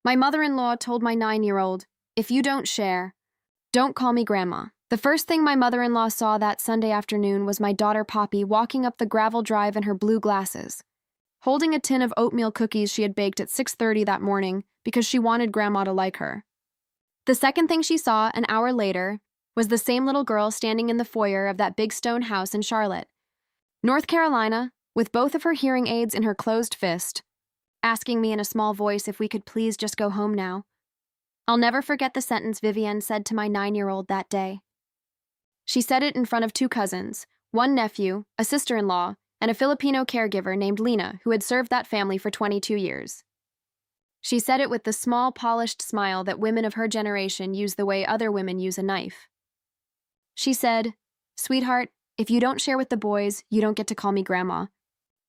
My mother-in-law told my 9-year-old, "If you don't share, don't call me grandma." The first thing my mother-in-law saw that Sunday afternoon was my daughter Poppy walking up the gravel drive in her blue glasses, holding a tin of oatmeal cookies she had baked at 6:30 that morning because she wanted grandma to like her. The second thing she saw, an hour later, was the same little girl standing in the foyer of that big stone house in Charlotte, North Carolina, with both of her hearing aids in her closed fist, asking me in a small voice if we could please just go home now. I'll never forget the sentence Vivienne said to my 9-year-old that day. She said it in front of 2 cousins, one nephew, a sister-in-law, and a Filipino caregiver named Lena, who had served that family for 22 years. She said it with the small, polished smile that women of her generation use the way other women use a knife. She said, "Sweetheart, if you don't share with the boys, you don't get to call me grandma.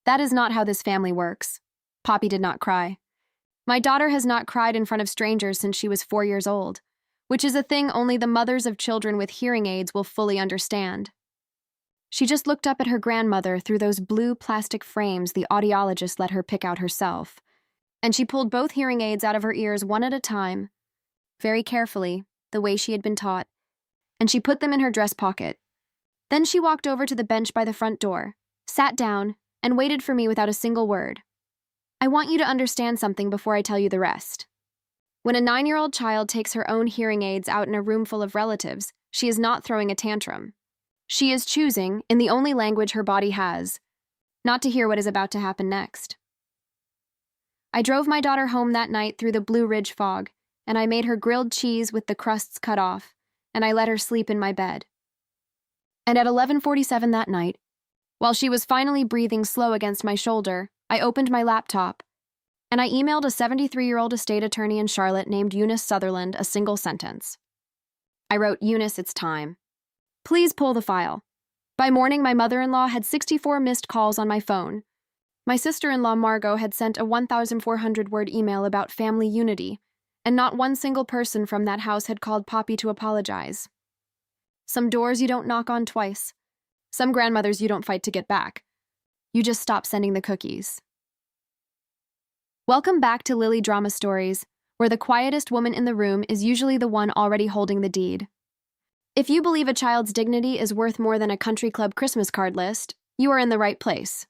That is not how this family works." Poppy did not cry. My daughter has not cried in front of strangers since she was 4 years old, which is a thing only the mothers of children with hearing aids will fully understand. She just looked up at her grandmother through those blue plastic frames the audiologist let her pick out herself, and she pulled both hearing aids out of her ears one at a time, very carefully, the way she had been taught, and she put them in her dress pocket. Then she walked over to the bench by the front door, sat down, and waited for me without a single word. I want you to understand something before I tell you the rest. When a 9-year-old child takes her own hearing aids out in a room full of relatives, she is not throwing a tantrum. She is choosing, in the only language her body has, not to hear what is about to happen next. I drove my daughter home that night through the Blue Ridge fog, and I made her grilled cheese with the crusts cut off, and I let her sleep in my bed. And at 11:47 that night, while she was finally breathing slow against my shoulder, I opened my laptop, and I emailed a 73-year-old estate attorney in Charlotte named Eunice Sutherland a single sentence. I wrote, "Eunice, it's time. Please pull the file." By morning, my mother-in-law had 64 missed calls on my phone. My sister-in-law Margot had sent a 1,400-word email about family unity, and not one single person from that house had called Poppy to apologize. Some doors you don't knock on twice. Some grandmothers you don't fight to get back. You just stop sending the cookies. Welcome back to Rina Drama Stories, where the quietest woman in the room is usually the one already holding the deed. If you believe a child's dignity is worth more than a country club Christmas card list, you are in the right place.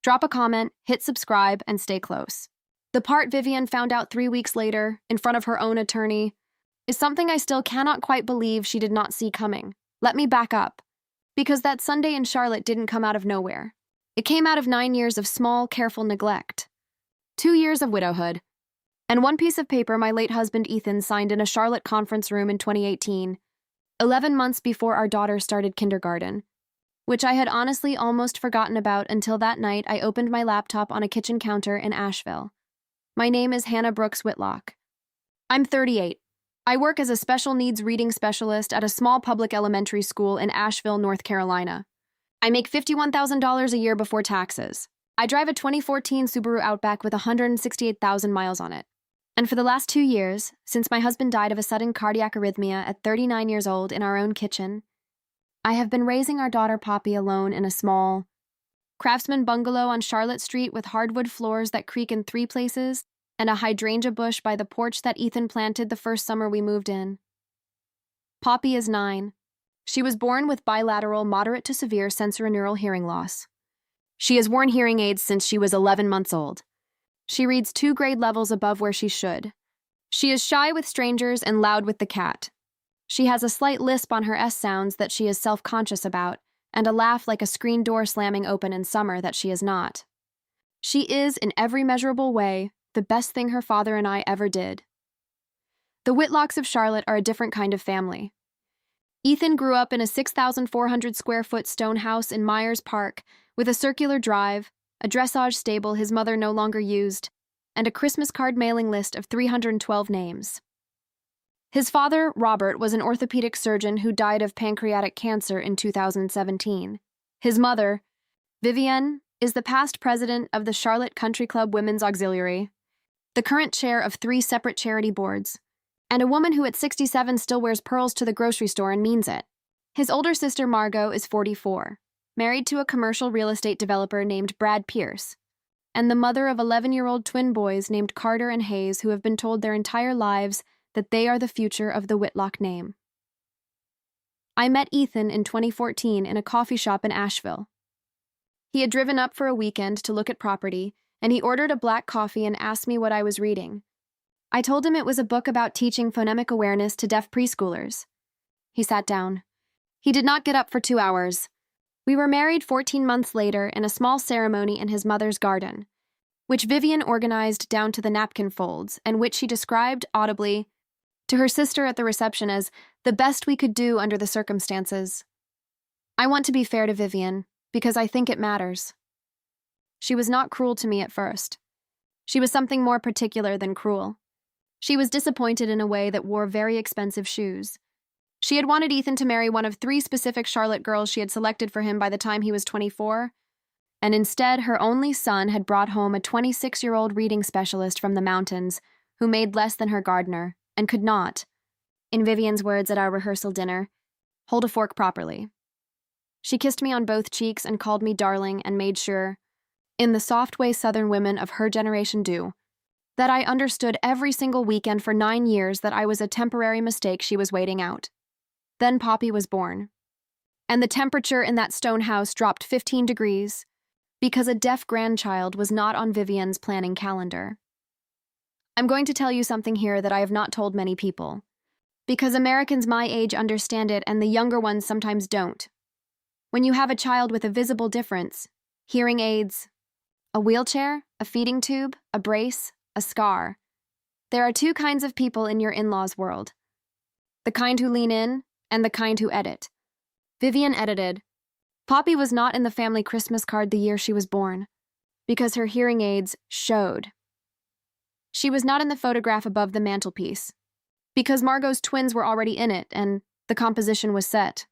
Drop a comment, hit subscribe, and stay close. The part Vivienne found out 3 weeks later, in front of her own attorney, is something I still cannot quite believe she did not see coming. Let me back up, because that Sunday in Charlotte didn't come out of nowhere. It came out of 9 years of small, careful neglect, 2 years of widowhood, and one piece of paper my late husband Ethan signed in a Charlotte conference room in 2018, 11 months before our daughter started kindergarten, which I had honestly almost forgotten about until that night I opened my laptop on a kitchen counter in Asheville. My name is Hannah Brooks Whitlock. I'm 38. I work as a special needs reading specialist at a small public elementary school in Asheville, North Carolina. I make $51,000 a year before taxes. I drive a 2014 Subaru Outback with 168,000 miles on it. And for the last 2 years, since my husband died of a sudden cardiac arrhythmia at 39 years old in our own kitchen, I have been raising our daughter Poppy alone in a small craftsman bungalow on Charlotte Street with hardwood floors that creak in 3 places and a hydrangea bush by the porch that Ethan planted the first summer we moved in. Poppy is 9. She was born with bilateral moderate to severe sensorineural hearing loss. She has worn hearing aids since she was 11 months old. She reads 2 grade levels above where she should. She is shy with strangers and loud with the cat. She has a slight lisp on her S sounds that she is self-conscious about, and a laugh like a screen door slamming open in summer that she is not. She is, in every measurable way, the best thing her father and I ever did. The Whitlocks of Charlotte are a different kind of family. Ethan grew up in a 6,400 square foot stone house in Myers Park with a circular drive, a dressage stable his mother no longer used, and a Christmas card mailing list of 312 names. His father, Robert, was an orthopedic surgeon who died of pancreatic cancer in 2017. His mother, Vivienne, is the past president of the Charlotte Country Club Women's Auxiliary, the current chair of 3 separate charity boards, and a woman who at 67 still wears pearls to the grocery store and means it. His older sister Margot is 44, married to a commercial real estate developer named Brad Pierce. and the mother of 11-year-old twin boys named Carter and Hayes who have been told their entire lives that they are the future of the Whitlock name. I met Ethan in 2014 in a coffee shop in Asheville. He had driven up for a weekend to look at property, and he ordered a black coffee and asked me what I was reading. I told him it was a book about teaching phonemic awareness to deaf preschoolers. He sat down. He did not get up for 2 hours. We were married 14 months later in a small ceremony in his mother's garden, which Vivian organized down to the napkin folds and which she described audibly to her sister at the reception as the best we could do under the circumstances. I want to be fair to Vivian, because I think it matters. She was not cruel to me at first. She was something more particular than cruel. She was disappointed in a way that wore very expensive shoes. She had wanted Ethan to marry one of 3 specific Charlotte girls she had selected for him by the time he was 24, and instead her only son had brought home a 26-year-old reading specialist from the mountains who made less than her gardener and could not, in Vivian's words at our rehearsal dinner, hold a fork properly. She kissed me on both cheeks and called me darling and made sure, in the soft way Southern women of her generation do, that I understood every single weekend for 9 years that I was a temporary mistake she was waiting out. Then Poppy was born, and the temperature in that stone house dropped 15 degrees because a deaf grandchild was not on Vivian's planning calendar. I'm going to tell you something here that I have not told many people, because Americans my age understand it and the younger ones sometimes don't. When you have a child with a visible difference, hearing aids, a wheelchair, a feeding tube, a brace, a scar, there are 2 kinds of people in your in-laws' world. The kind who lean in, and the kind who edit. Vivian edited. Poppy was not in the family Christmas card the year she was born, because her hearing aids showed. She was not in the photograph above the mantelpiece, because Margot's twins were already in it and the composition was set.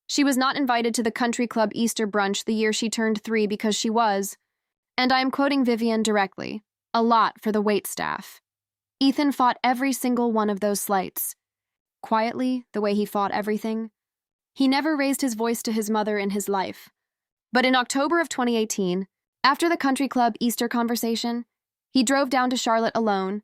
She was not invited to the country club Easter brunch the year she turned 3 because she was, and I am quoting Vivian directly, a lot for the wait staff. Ethan fought every single one of those slights. Quietly, the way he fought everything. He never raised his voice to his mother in his life. But in October of 2018, after the country club Easter conversation, he drove down to Charlotte alone,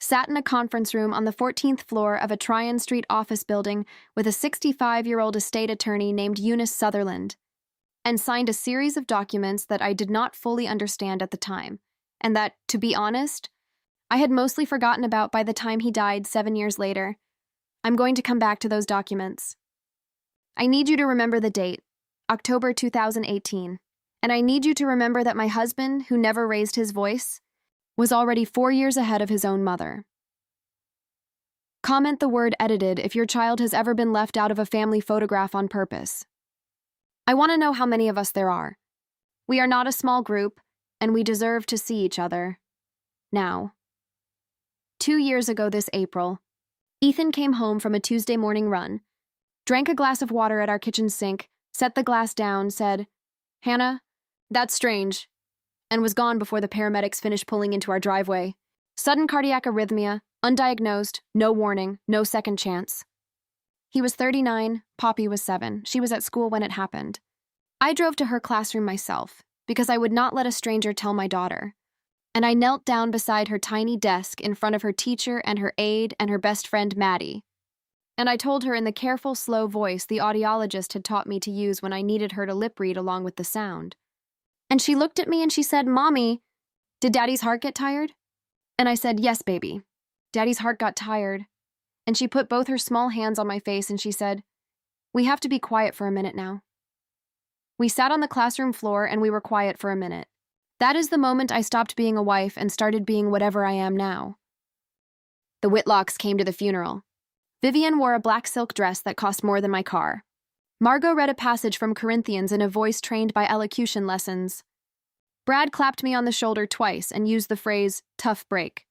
sat in a conference room on the 14th floor of a Tryon Street office building with a 65-year-old estate attorney named Eunice Sutherland, and signed a series of documents that I did not fully understand at the time, and that, to be honest, I had mostly forgotten about by the time he died 7 years later. I'm going to come back to those documents. I need you to remember the date, October 2018, and I need you to remember that my husband, who never raised his voice, was already 4 years ahead of his own mother. Comment the word edited if your child has ever been left out of a family photograph on purpose. I want to know how many of us there are. We are not a small group, and we deserve to see each other. Now. 2 years ago this April, Ethan came home from a Tuesday morning run, drank a glass of water at our kitchen sink, set the glass down, said, "Hannah, that's strange," and was gone before the paramedics finished pulling into our driveway. Sudden cardiac arrhythmia, undiagnosed, no warning, no second chance. He was 39, Poppy was 7. She was at school when it happened. I drove to her classroom myself, because I would not let a stranger tell my daughter. And I knelt down beside her tiny desk in front of her teacher and her aide and her best friend Maddie. And I told her in the careful, slow voice the audiologist had taught me to use when I needed her to lip read along with the sound. And she looked at me and she said, "Mommy, did Daddy's heart get tired?" And I said, "Yes, baby. Daddy's heart got tired." And she put both her small hands on my face and she said, "We have to be quiet for a minute now." We sat on the classroom floor and we were quiet for a minute. That is the moment I stopped being a wife and started being whatever I am now. The Whitlocks came to the funeral. Vivian wore a black silk dress that cost more than my car. Margot read a passage from Corinthians in a voice trained by elocution lessons. Brad clapped me on the shoulder twice and used the phrase, "tough break."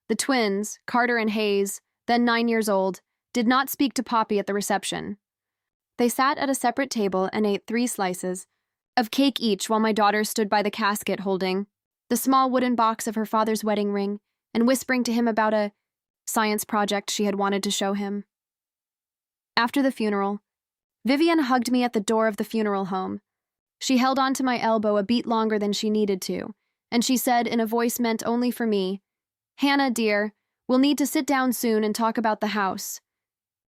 The twins, Carter and Hayes, then 9 years old, did not speak to Poppy at the reception. They sat at a separate table and ate 3 slices of cake each while my daughter stood by the casket holding the small wooden box of her father's wedding ring and whispering to him about a science project she had wanted to show him. After the funeral, Vivian hugged me at the door of the funeral home. She held onto my elbow a beat longer than she needed to, and she said in a voice meant only for me, "Hannah, dear, we'll need to sit down soon and talk about the house."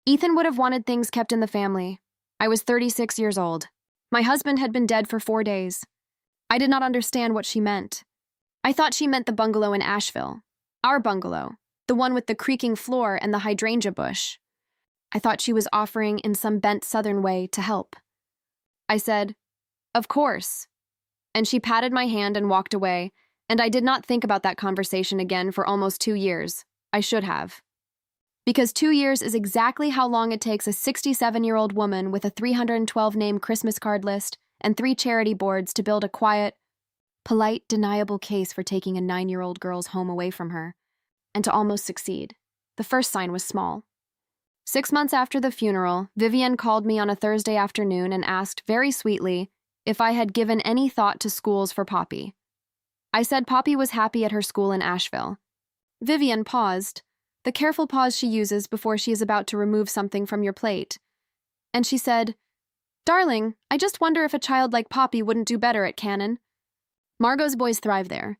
Ethan would have wanted things kept in the family. I was 36 years old. My husband had been dead for 4 days. I did not understand what she meant. I thought she meant the bungalow in Asheville. Our bungalow, the one with the creaking floor and the hydrangea bush. I thought she was offering in some bent Southern way to help. I said, "Of course." And she patted my hand and walked away, and I did not think about that conversation again for almost 2 years. I should have. Because 2 years is exactly how long it takes a 67-year-old woman with a 312-name Christmas card list and 3 charity boards to build a quiet, polite, deniable case for taking a 9-year-old girl's home away from her, and to almost succeed. The first sign was small. 6 months after the funeral, Vivian called me on a Thursday afternoon and asked very sweetly if I had given any thought to schools for Poppy. I said Poppy was happy at her school in Asheville. Vivian paused, the careful pause she uses before she is about to remove something from your plate. And she said, "Darling, I just wonder if a child like Poppy wouldn't do better at Cannon. Margot's boys thrive there.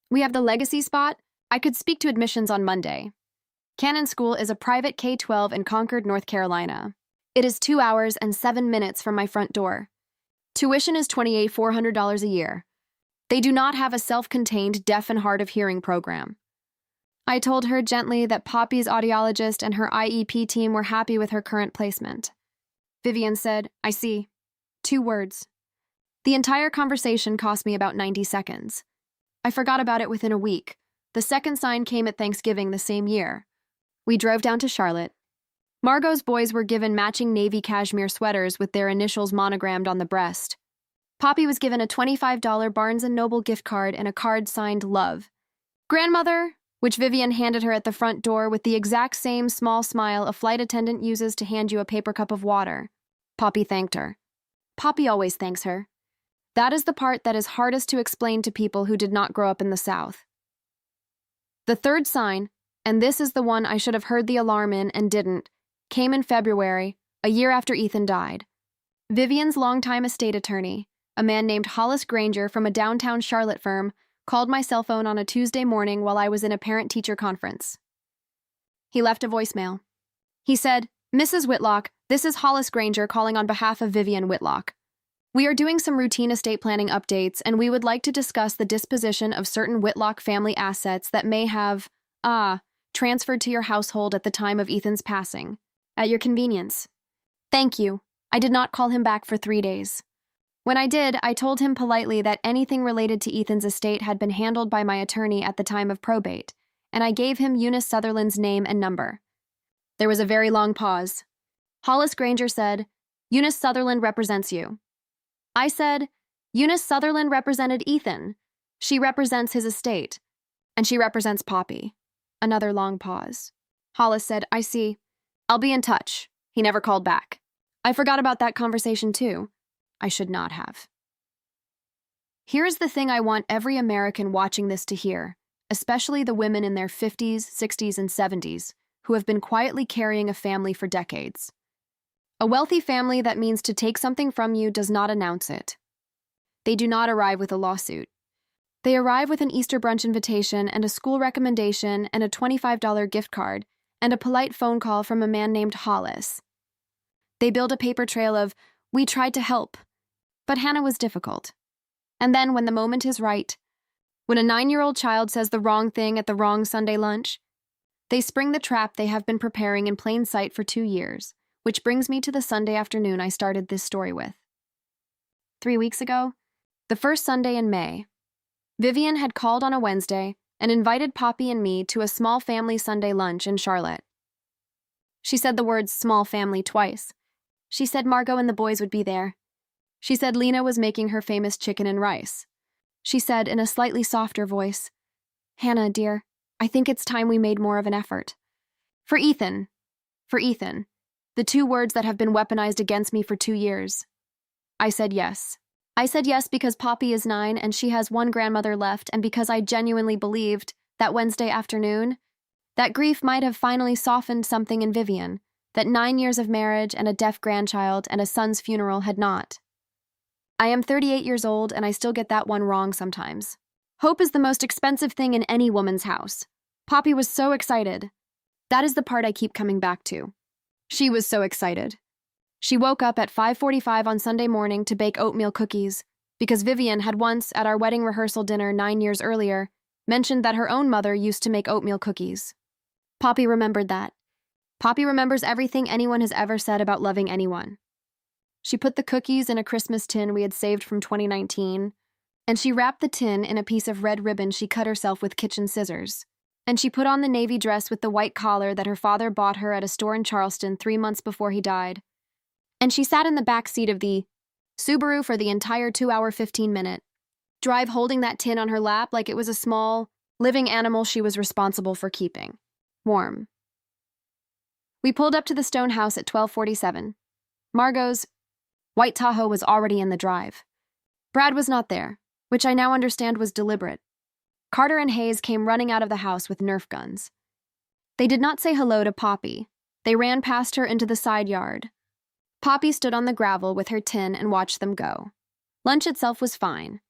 We have the legacy spot. I could speak to admissions on Monday. Cannon School is a private K-12 in Concord, North Carolina. It is 2 hours and 7 minutes from my front door. Tuition is $2,400 a year. They do not have a self-contained deaf and hard of hearing program." I told her gently that Poppy's audiologist and her IEP team were happy with her current placement. Vivian said, "I see." 2 words. The entire conversation cost me about 90 seconds. I forgot about it within a week. The second sign came at Thanksgiving the same year. We drove down to Charlotte. Margot's boys were given matching navy cashmere sweaters with their initials monogrammed on the breast. Poppy was given a $25 Barnes & Noble gift card and a card signed Love. Grandmother, which Vivian handed her at the front door with the exact same small smile a flight attendant uses to hand you a paper cup of water. Poppy thanked her. Poppy always thanks her. That is the part that is hardest to explain to people who did not grow up in the South. The third sign, and this is the one I should have heard the alarm in and didn't, came in February, a year after Ethan died. Vivian's longtime estate attorney, a man named Hollis Granger from a downtown Charlotte firm, called my cell phone on a Tuesday morning while I was in a parent-teacher conference. He left a voicemail. He said, "Mrs. Whitlock, this is Hollis Granger calling on behalf of Vivian Whitlock. We are doing some routine estate planning updates, and we would like to discuss the disposition of certain Whitlock family assets that may have, transferred to your household at the time of Ethan's passing. At your convenience. Thank you." I did not call him back for 3 days. When I did, I told him politely that anything related to Ethan's estate had been handled by my attorney at the time of probate, and I gave him Eunice Sutherland's name and number. There was a very long pause. Hollis Granger said, "Eunice Sutherland represents you." I said, "Eunice Sutherland represented Ethan. She represents his estate. And she represents Poppy." Another long pause. Hollis said, "I see. I'll be in touch." He never called back. I forgot about that conversation too. I should not have. Here's the thing I want every American watching this to hear, especially the women in their 50s, 60s, and 70s, who have been quietly carrying a family for decades. A wealthy family that means to take something from you does not announce it. They do not arrive with a lawsuit. They arrive with an Easter brunch invitation and a school recommendation and a $25 gift card and a polite phone call from a man named Hollis. They build a paper trail of, "We tried to help, but Hannah was difficult." And then when the moment is right, when a 9-year-old child says the wrong thing at the wrong Sunday lunch, they spring the trap they have been preparing in plain sight for 2 years, which brings me to the Sunday afternoon I started this story with. 3 weeks ago, the first Sunday in May, Vivian had called on a Wednesday and invited Poppy and me to a small family Sunday lunch in Charlotte. She said the words "small family" twice. She said Margot and the boys would be there. She said Lena was making her famous chicken and rice. She said in a slightly softer voice, "Hannah, dear, I think it's time we made more of an effort. For Ethan. For Ethan. The 2 words that have been weaponized against me for 2 years." I said yes. I said yes because Poppy is 9 and she has 1 grandmother left, and because I genuinely believed, that Wednesday afternoon, that grief might have finally softened something in Vivian, that 9 years of marriage and a deaf grandchild and a son's funeral had not. I am 38 years old and I still get that one wrong sometimes. Hope is the most expensive thing in any woman's house. Poppy was so excited. That is the part I keep coming back to. She was so excited. She woke up at 5:45 on Sunday morning to bake oatmeal cookies because Vivian had once, at our wedding rehearsal dinner 9 years earlier, mentioned that her own mother used to make oatmeal cookies. Poppy remembered that. Poppy remembers everything anyone has ever said about loving anyone. She put the cookies in a Christmas tin we had saved from 2019, and she wrapped the tin in a piece of red ribbon she cut herself with kitchen scissors. And she put on the navy dress with the white collar that her father bought her at a store in Charleston 3 months before he died. And she sat in the back seat of the Subaru for the entire 2-hour 15-minute drive holding that tin on her lap like it was a small, living animal she was responsible for keeping warm. We pulled up to the stone house at 12:47. Margot's white Tahoe was already in the drive. Brad was not there, which I now understand was deliberate. Carter and Hayes came running out of the house with Nerf guns. They did not say hello to Poppy. They ran past her into the side yard. Poppy stood on the gravel with her tin and watched them go. Lunch itself was fine.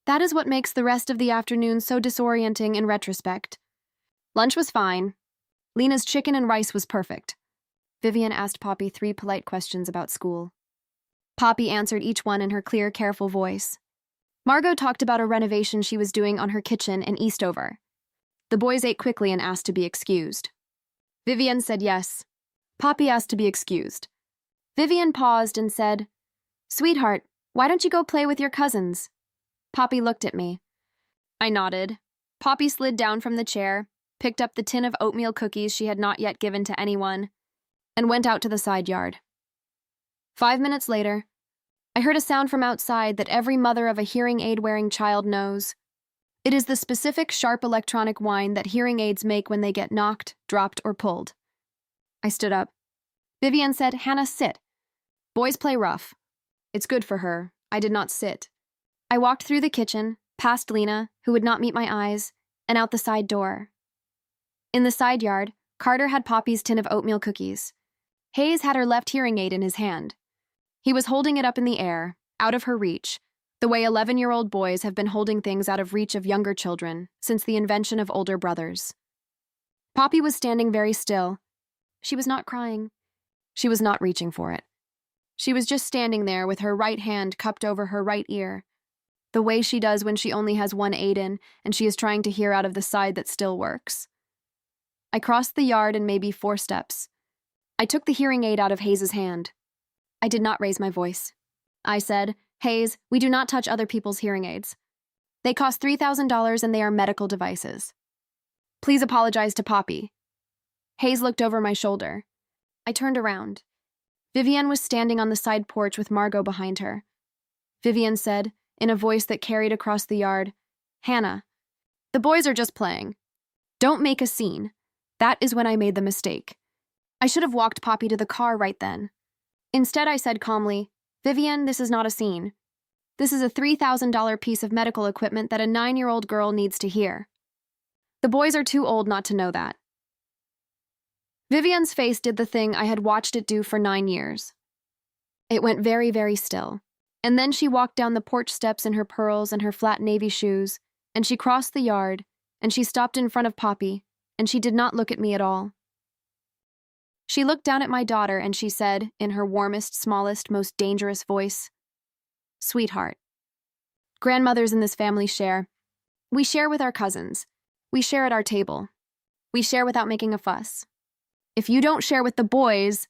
That is what makes the rest of the afternoon so disorienting in retrospect. Lunch was fine. Lena's chicken and rice was perfect. Vivian asked Poppy 3 polite questions about school. Poppy answered each one in her clear, careful voice. Margot talked about a renovation she was doing on her kitchen in Eastover. The boys ate quickly and asked to be excused. Vivian said yes. Poppy asked to be excused. Vivian paused and said, "Sweetheart, why don't you go play with your cousins?" Poppy looked at me. I nodded. Poppy slid down from the chair, picked up the tin of oatmeal cookies she had not yet given to anyone, and went out to the side yard. 5 minutes later, I heard a sound from outside that every mother of a hearing aid-wearing child knows. It is the specific sharp electronic whine that hearing aids make when they get knocked, dropped, or pulled. I stood up. Vivian said, "Hannah, sit. Boys play rough. It's good for her." I did not sit. I walked through the kitchen, past Lena, who would not meet my eyes, and out the side door. In the side yard, Carter had Poppy's tin of oatmeal cookies. Hayes had her left hearing aid in his hand. He was holding it up in the air, out of her reach, the way 11-year-old boys have been holding things out of reach of younger children since the invention of older brothers. Poppy was standing very still. She was not crying. She was not reaching for it. She was just standing there with her right hand cupped over her right ear, the way she does when she only has one aid in and she is trying to hear out of the side that still works. I crossed the yard in maybe 4 steps. I took the hearing aid out of Hayes's hand. I did not raise my voice. I said, "Hayes, we do not touch other people's hearing aids. They cost $3,000 and they are medical devices. Please apologize to Poppy." Hayes looked over my shoulder. I turned around. Vivian was standing on the side porch with Margot behind her. Vivian said, in a voice that carried across the yard, "Hannah, the boys are just playing. Don't make a scene. That is when I made the mistake. I should have walked Poppy to the car right then. Instead, I said calmly, Vivian, this is not a scene. This is a $3,000 piece of medical equipment that a 9-year-old girl needs to hear. The boys are too old not to know that." Vivian's face did the thing I had watched it do for 9 years. It went very, very still. And then she walked down the porch steps in her pearls and her flat navy shoes, and she crossed the yard, and she stopped in front of Poppy, and she did not look at me at all. She looked down at my daughter and she said, in her warmest, smallest, most dangerous voice, "Sweetheart. Grandmothers in this family share. We share with our cousins. We share at our table. We share without making a fuss. If you don't share with the boys,"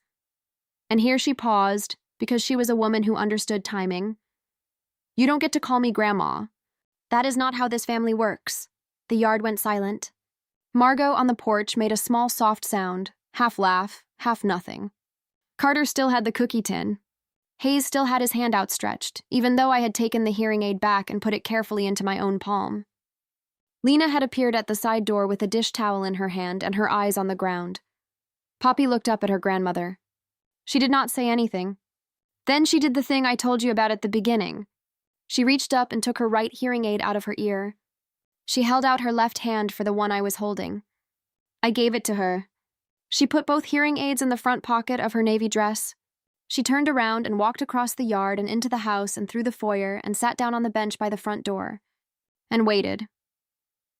and here she paused because she was a woman who understood timing, "you don't get to call me Grandma. That is not how this family works." The yard went silent. Margot on the porch made a small soft sound, half laugh, half nothing. Carter still had the cookie tin. Hayes still had his hand outstretched, even though I had taken the hearing aid back and put it carefully into my own palm. Lena had appeared at the side door with a dish towel in her hand and her eyes on the ground. Poppy looked up at her grandmother. She did not say anything. Then she did the thing I told you about at the beginning. She reached up and took her right hearing aid out of her ear. She held out her left hand for the one I was holding. I gave it to her. She put both hearing aids in the front pocket of her navy dress. She turned around and walked across the yard and into the house and through the foyer and sat down on the bench by the front door. And waited.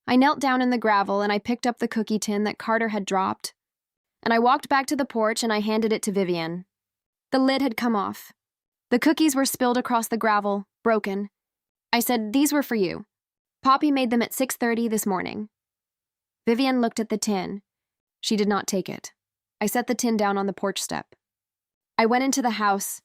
I knelt down in the gravel and I picked up the cookie tin that Carter had dropped. And I walked back to the porch and I handed it to Vivian. The lid had come off. The cookies were spilled across the gravel, broken. I said, "These were for you. Poppy made them at 6:30 this morning." Vivian looked at the tin. She did not take it. I set the tin down on the porch step. I went into the house.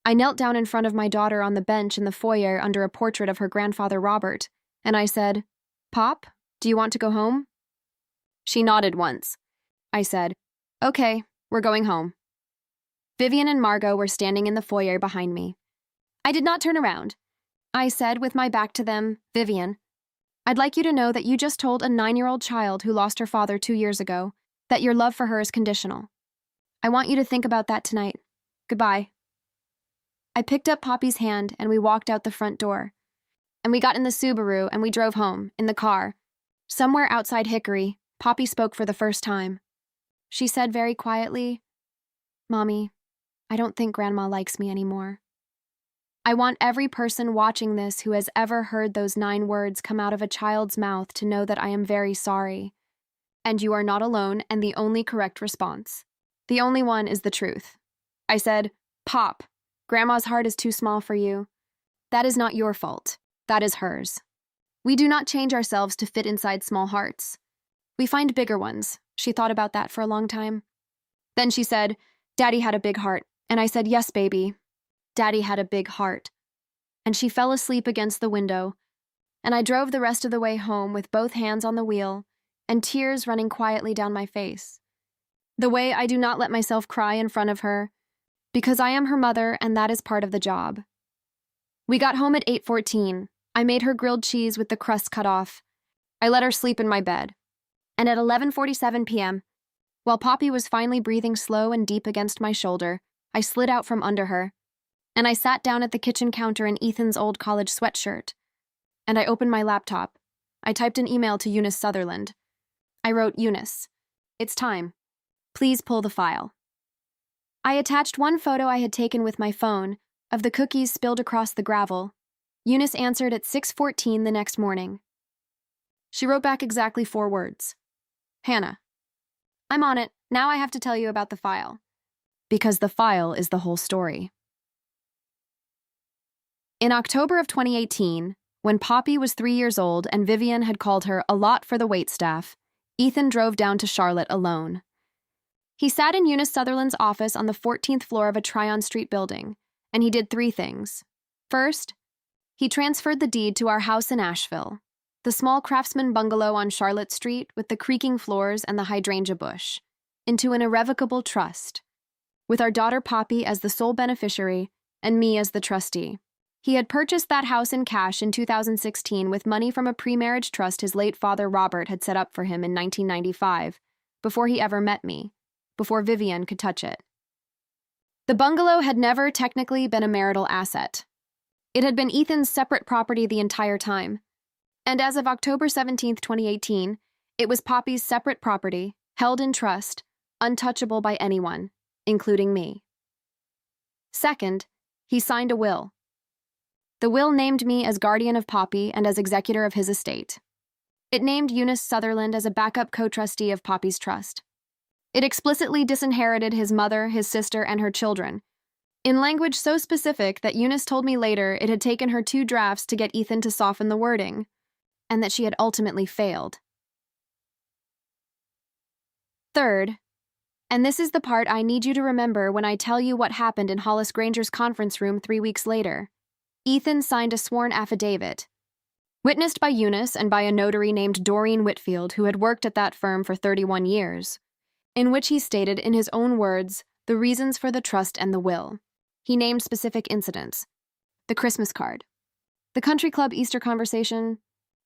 I knelt down in front of my daughter on the bench in the foyer under a portrait of her grandfather Robert, and I said, "Pop, do you want to go home?" She nodded once. I said, "Okay, we're going home." Vivian and Margot were standing in the foyer behind me. I did not turn around. I said, with my back to them, "Vivian, I'd like you to know that you just told a 9-year-old child who lost her father 2 years ago that your love for her is conditional. I want you to think about that tonight. Goodbye." I picked up Poppy's hand and we walked out the front door. And we got in the Subaru and we drove home, in the car. Somewhere outside Hickory, Poppy spoke for the first time. She said very quietly, "Mommy, I don't think Grandma likes me anymore." I want every person watching this who has ever heard those 9 words come out of a child's mouth to know that I am very sorry. And you are not alone, and the only correct response. The only one is the truth. I said, "Pop, Grandma's heart is too small for you. That is not your fault. That is hers. We do not change ourselves to fit inside small hearts. We find bigger ones." She thought about that for a long time. Then she said, "Daddy had a big heart." And I said, "Yes, baby. Daddy had a big heart." And she fell asleep against the window, and I drove the rest of the way home with both hands on the wheel and tears running quietly down my face. The way I do not let myself cry in front of her, because I am her mother and that is part of the job. We got home at 8:14. I made her grilled cheese with the crust cut off. I let her sleep in my bed. And at 11:47 p.m., while Poppy was finally breathing slow and deep against my shoulder, I slid out from under her, and I sat down at the kitchen counter in Ethan's old college sweatshirt. And I opened my laptop. I typed an email to Eunice Sutherland. I wrote, "Eunice, it's time. Please pull the file." I attached one photo I had taken with my phone of the cookies spilled across the gravel. Eunice answered at 6:14 the next morning. She wrote back exactly 4 words. "Hannah, I'm on it. Now I have to tell you about the file." Because the file is the whole story. In October of 2018, when Poppy was 3 years old and Vivian had called her a lot for the waitstaff, Ethan drove down to Charlotte alone. He sat in Eunice Sutherland's office on the 14th floor of a Tryon Street building, and he did 3 things. First, he transferred the deed to our house in Asheville, the small craftsman bungalow on Charlotte Street with the creaking floors and the hydrangea bush, into an irrevocable trust, with our daughter Poppy as the sole beneficiary and me as the trustee. He had purchased that house in cash in 2016 with money from a pre-marriage trust his late father Robert had set up for him in 1995, before he ever met me, before Vivian could touch it. The bungalow had never technically been a marital asset. It had been Ethan's separate property the entire time, and as of October 17, 2018, it was Poppy's separate property, held in trust, untouchable by anyone, including me. Second, he signed a will. The will named me as guardian of Poppy and as executor of his estate. It named Eunice Sutherland as a backup co-trustee of Poppy's trust. It explicitly disinherited his mother, his sister, and her children, in language so specific that Eunice told me later it had taken her 2 drafts to get Ethan to soften the wording, and that she had ultimately failed. Third, and this is the part I need you to remember when I tell you what happened in Hollis Granger's conference room 3 weeks later, Ethan signed a sworn affidavit, witnessed by Eunice and by a notary named Doreen Whitfield who had worked at that firm for 31 years, in which he stated in his own words the reasons for the trust and the will. He named specific incidents: the Christmas card, the country club Easter conversation,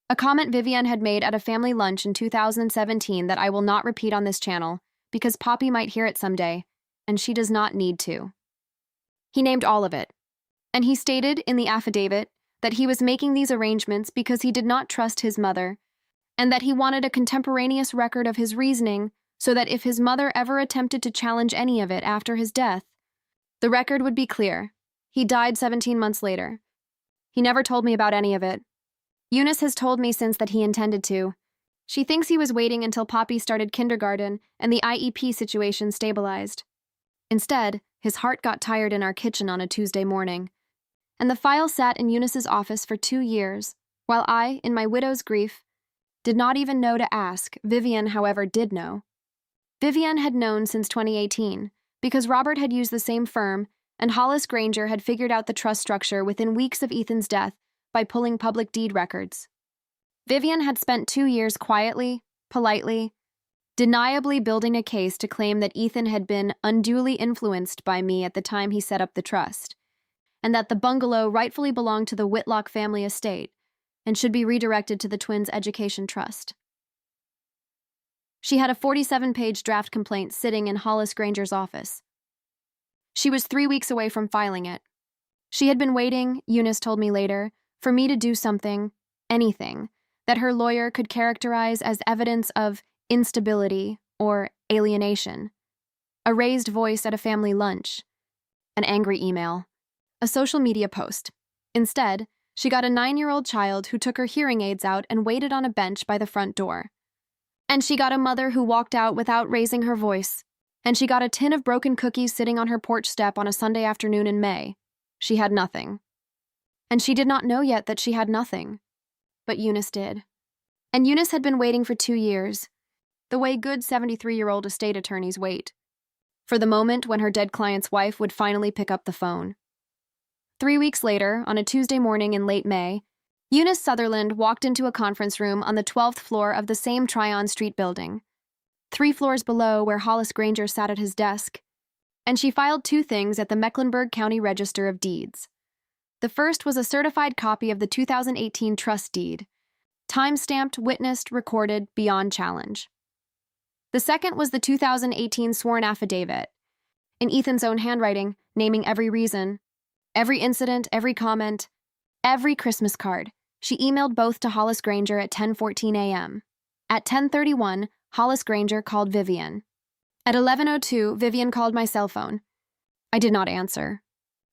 a comment Vivian had made at a family lunch in 2017 that I will not repeat on this channel because Poppy might hear it someday, and she does not need to. He named all of it, and he stated in the affidavit that he was making these arrangements because he did not trust his mother, and that he wanted a contemporaneous record of his reasoning so that if his mother ever attempted to challenge any of it after his death, the record would be clear. He died 17 months later. He never told me about any of it. Eunice has told me since that he intended to, She thinks he was waiting until Poppy started kindergarten and the IEP situation stabilized. Instead, his heart got tired in our kitchen on a Tuesday morning, and the file sat in Eunice's office for 2 years, while I, in my widow's grief, did not even know to ask. Vivian, however, did know. Vivian had known since 2018, because Robert had used the same firm, and Hollis Granger had figured out the trust structure within weeks of Ethan's death by pulling public deed records. Vivian had spent 2 years quietly, politely, deniably building a case to claim that Ethan had been unduly influenced by me at the time he set up the trust, and that the bungalow rightfully belonged to the Whitlock family estate and should be redirected to the twins' education trust. She had a 47-page draft complaint sitting in Hollis Granger's office. She was 3 weeks away from filing it. She had been waiting, Eunice told me later, for me to do something, anything, that her lawyer could characterize as evidence of instability or alienation. A raised voice at a family lunch, an angry email, a social media post. Instead, she got a 9-year-old child who took her hearing aids out and waited on a bench by the front door. And she got a mother who walked out without raising her voice. And she got a tin of broken cookies sitting on her porch step on a Sunday afternoon in May. She had nothing. And she did not know yet that she had nothing. But Eunice did. And Eunice had been waiting for 2 years, the way good 73-year-old estate attorneys wait, for the moment when her dead client's wife would finally pick up the phone. 3 weeks later, on a Tuesday morning in late May, Eunice Sutherland walked into a conference room on the 12th floor of the same Tryon Street building, 3 floors below where Hollis Granger sat at his desk, and she filed 2 things at the Mecklenburg County Register of Deeds. The first was a certified copy of the 2018 trust deed, time-stamped, witnessed, recorded, beyond challenge. The second was the 2018 sworn affidavit, in Ethan's own handwriting, naming every reason, every incident, every comment, every Christmas card. She emailed both to Hollis Granger at 10:14 a.m. At 10:31, Hollis Granger called Vivian. At 11:02, Vivian called my cell phone. I did not answer.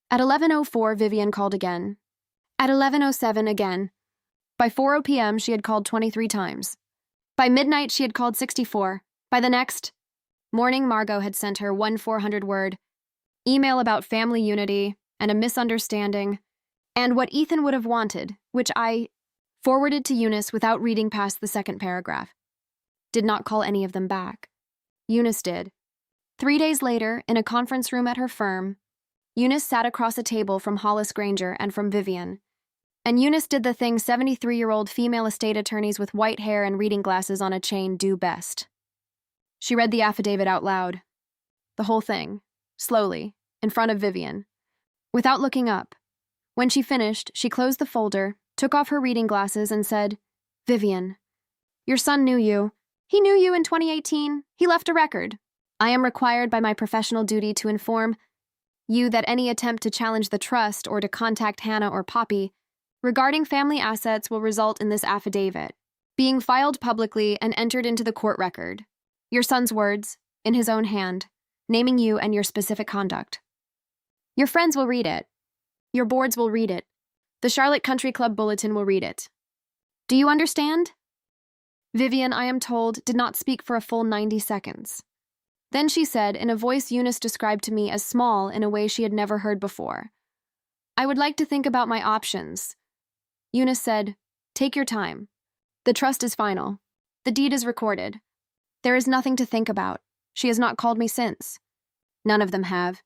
At 11:04, Vivian called again. At 11:07 again. By 4 p.m., she had called 23 times. By midnight, she had called 64. By the next morning, Margot had sent her one 400-word email about family unity and a misunderstanding, and what Ethan would have wanted, which I forwarded to Eunice without reading past the second paragraph. Did not call any of them back. Eunice did. 3 days later, in a conference room at her firm, Eunice sat across a table from Hollis Granger and from Vivian. And Eunice did the thing 73-year-old female estate attorneys with white hair and reading glasses on a chain do best. She read the affidavit out loud. The whole thing, slowly, in front of Vivian, without looking up. When she finished, she closed the folder, took off her reading glasses, and said, "Vivian, your son knew you. He knew you in 2018. He left a record. I am required by my professional duty to inform you that any attempt to challenge the trust or to contact Hannah or Poppy regarding family assets will result in this affidavit being filed publicly and entered into the court record. Your son's words, in his own hand, naming you and your specific conduct. Your friends will read it. Your boards will read it. The Charlotte Country Club Bulletin will read it. Do you understand?" Vivian, I am told, did not speak for a full 90 seconds. Then she said, in a voice Eunice described to me as small in a way she had never heard before, "I would like to think about my options." Eunice said, "Take your time. The trust is final. The deed is recorded. There is nothing to think about. She has not called me since." None of them have.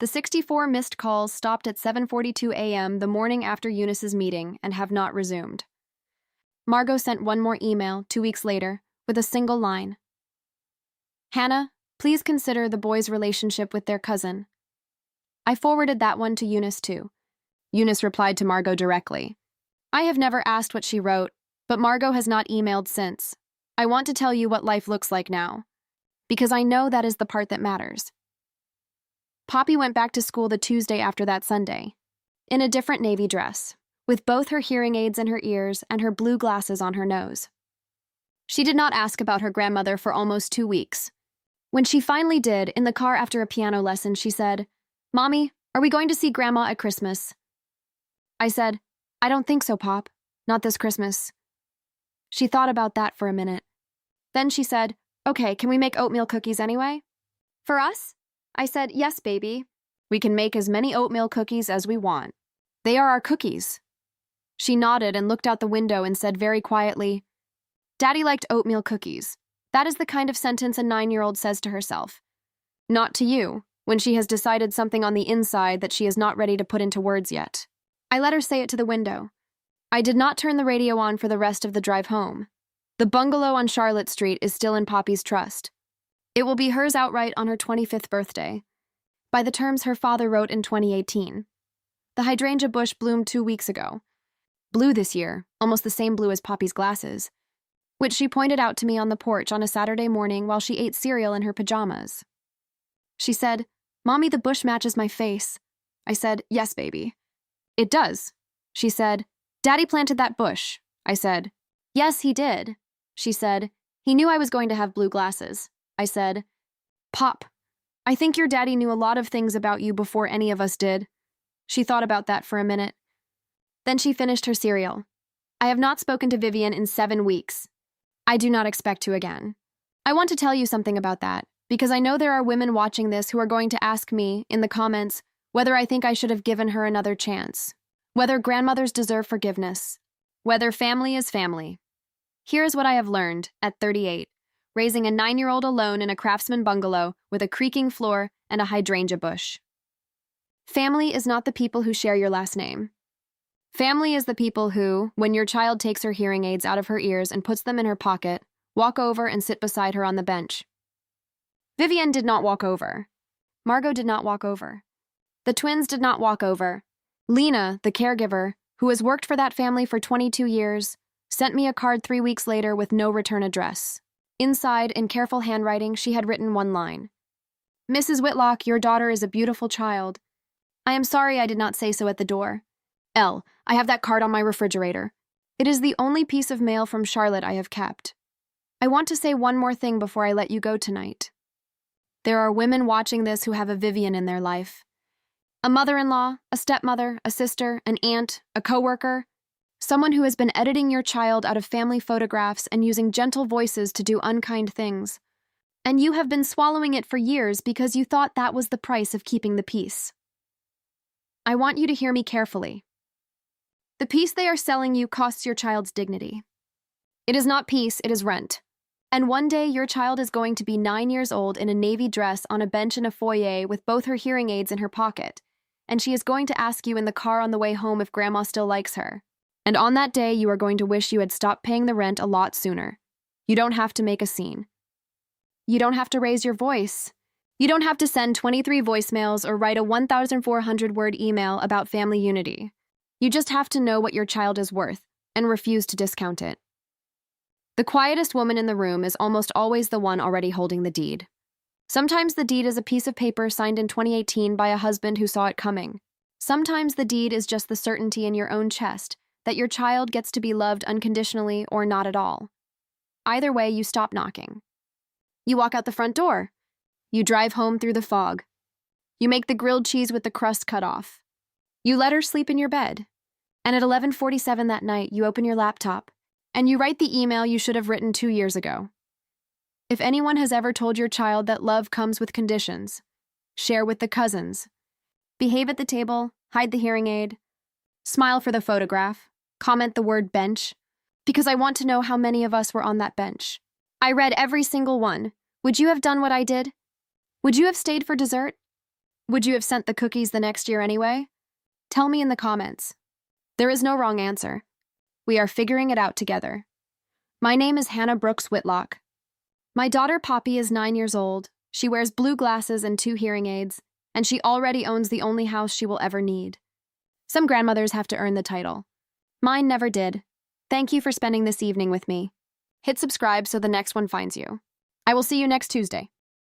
The 64 missed calls stopped at 7:42 a.m. the morning after Eunice's meeting and have not resumed. Margot sent one more email 2 weeks later with a single line. "Hannah, please consider the boys' relationship with their cousin." I forwarded that one to Eunice too. Eunice replied to Margot directly. I have never asked what she wrote, but Margot has not emailed since. I want to tell you what life looks like now, because I know that is the part that matters. Poppy went back to school the Tuesday after that Sunday, in a different navy dress, with both her hearing aids in her ears and her blue glasses on her nose. She did not ask about her grandmother for almost 2 weeks. When she finally did, in the car after a piano lesson, she said, "Mommy, are we going to see Grandma at Christmas?" I said, "I don't think so, Pop. Not this Christmas." She thought about that for a minute. Then she said, "Okay, can we make oatmeal cookies anyway?" "For us?" I said, "Yes, baby. We can make as many oatmeal cookies as we want. They are our cookies." She nodded and looked out the window and said very quietly, "Daddy liked oatmeal cookies." That is the kind of sentence a 9-year-old says to herself. Not to you, when she has decided something on the inside that she is not ready to put into words yet. I let her say it to the window. I did not turn the radio on for the rest of the drive home. The bungalow on Charlotte Street is still in Poppy's trust. It will be hers outright on her 25th birthday, by the terms her father wrote in 2018. The hydrangea bush bloomed 2 weeks ago. Blue this year, almost the same blue as Poppy's glasses, which she pointed out to me on the porch on a Saturday morning while she ate cereal in her pajamas. She said, "Mommy, the bush matches my face." I said, "Yes, baby." "It does." She said, "Daddy planted that bush." I said, "Yes, he did." She said, "He knew I was going to have blue glasses." I said, "Pop, I think your daddy knew a lot of things about you before any of us did." She thought about that for a minute. Then she finished her cereal. "I have not spoken to Vivian in 7 weeks. I do not expect to again. I want to tell you something about that, because I know there are women watching this who are going to ask me, in the comments, whether I think I should have given her another chance, whether grandmothers deserve forgiveness, whether family is family. Here is what I have learned, at 38, raising a 9-year-old alone in a craftsman bungalow with a creaking floor and a hydrangea bush. Family is not the people who share your last name. Family is the people who, when your child takes her hearing aids out of her ears and puts them in her pocket, walk over and sit beside her on the bench. Vivian did not walk over. Margot did not walk over. The twins did not walk over. Lena, the caregiver, who has worked for that family for 22 years, sent me a card 3 weeks later with no return address. Inside, in careful handwriting, she had written one line. "Mrs. Whitlock, your daughter is a beautiful child. I am sorry I did not say so at the door. L, I have that card on my refrigerator. It is the only piece of mail from Charlotte I have kept. I want to say one more thing before I let you go tonight. There are women watching this who have a Vivian in their life. A mother-in-law, a stepmother, a sister, an aunt, a coworker, someone who has been editing your child out of family photographs and using gentle voices to do unkind things. And you have been swallowing it for years because you thought that was the price of keeping the peace. I want you to hear me carefully. The peace they are selling you costs your child's dignity. It is not peace, it is rent. And one day your child is going to be 9 years old in a navy dress on a bench in a foyer with both her hearing aids in her pocket, and she is going to ask you in the car on the way home if Grandma still likes her. And on that day you are going to wish you had stopped paying the rent a lot sooner. You don't have to make a scene. You don't have to raise your voice. You don't have to send 23 voicemails or write a 1,400-word email about family unity. You just have to know what your child is worth and refuse to discount it. The quietest woman in the room is almost always the one already holding the deed. Sometimes the deed is a piece of paper signed in 2018 by a husband who saw it coming. Sometimes the deed is just the certainty in your own chest that your child gets to be loved unconditionally or not at all. Either way, you stop knocking. You walk out the front door. You drive home through the fog. You make the grilled cheese with the crust cut off. You let her sleep in your bed. And at 11:47 that night, you open your laptop and you write the email you should have written 2 years ago. If anyone has ever told your child that love comes with conditions, share with the cousins. Behave at the table, hide the hearing aid, smile for the photograph, comment the word bench, because I want to know how many of us were on that bench. I read every single one. Would you have done what I did? Would you have stayed for dessert? Would you have sent the cookies the next year anyway? Tell me in the comments. There is no wrong answer. We are figuring it out together. My name is Hannah Brooks Whitlock. My daughter Poppy is 9 years old. She wears blue glasses and 2 hearing aids, and she already owns the only house she will ever need. Some grandmothers have to earn the title. Mine never did. Thank you for spending this evening with me. Hit subscribe so the next one finds you. I will see you next Tuesday.